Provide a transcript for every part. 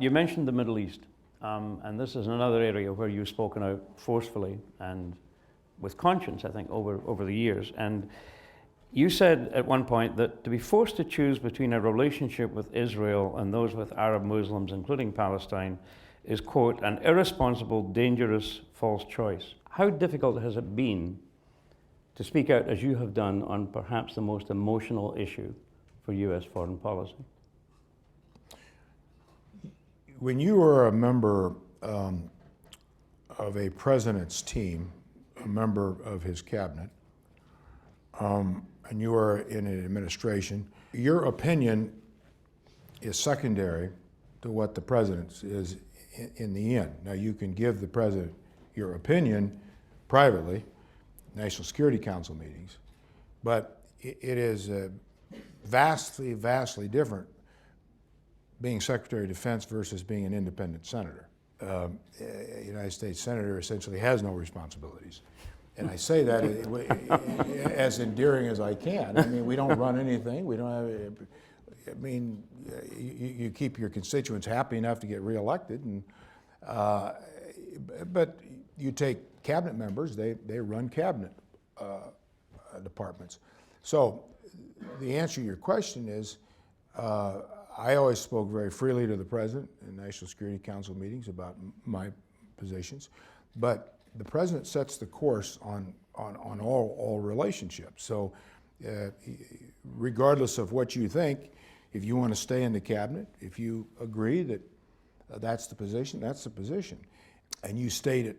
You mentioned the Middle East, and this is another area where you've spoken out forcefully and with conscience, I think, over the years. And you said at one point that to be forced to choose between a relationship with Israel and those with Arab Muslims, including Palestine, is, quote, an irresponsible, dangerous, false choice. How difficult has it been to speak out as you have done on perhaps the most emotional issue for U.S. foreign policy? When you are a member of a president's team, a member of his cabinet, and you are in an administration, your opinion is secondary to what the president's is in the end. Now, you can give the president your opinion privately, National Security Council meetings, but it is vastly, vastly different being Secretary of Defense versus being an independent senator. A United States senator essentially has no responsibilities. And I say that as endearing as I can. I mean, we don't run anything. We don't have, I mean, you keep your constituents happy enough to get reelected. And, but you take cabinet members, they run cabinet departments. So the answer to your question is, I always spoke very freely to the president in National Security Council meetings about my positions, but the president sets the course on all relationships. So regardless of what you think, if you want to stay in the cabinet, if you agree that that's the position, that's the position. And you state it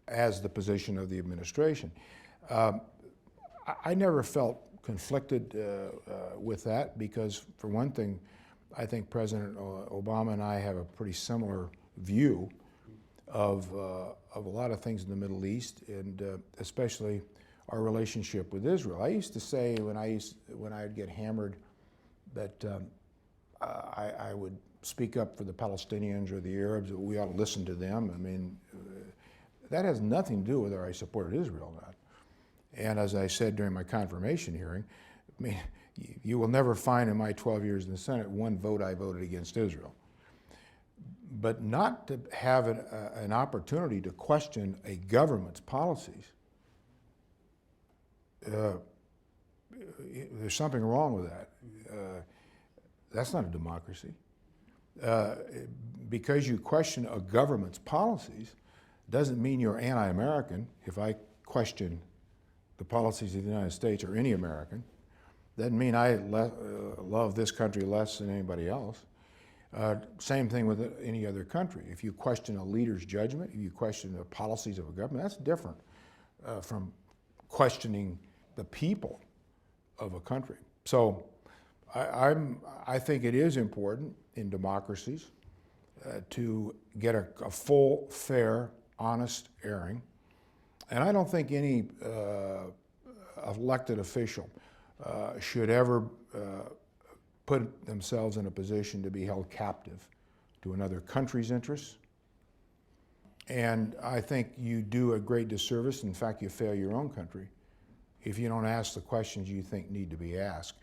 as the position of the administration. I never felt conflicted with that because, for one thing, I think President Obama and I have a pretty similar view of a lot of things in the Middle East, and especially our relationship with Israel. I used to say when I'd get hammered that I would speak up for the Palestinians or the Arabs, that we ought to listen to them. I mean, that has nothing to do with whether I supported Israel or not. And as I said during my confirmation hearing, I mean, you will never find in my 12 years in the Senate one vote I voted against Israel. But not to have an opportunity to question a government's policies, there's something wrong with that. That's not a democracy. Because you question a government's policies doesn't mean you're anti-American. If I question the policies of the United States or any American, doesn't mean I love this country less than anybody else. Same thing with any other country. If you question a leader's judgment, if you question the policies of a government, that's different from questioning the people of a country. So I think it is important in democracies to get a full, fair, honest airing. And I don't think any elected official should ever put themselves in a position to be held captive to another country's interests. And I think you do a great disservice, in fact you fail your own country, if you don't ask the questions you think need to be asked.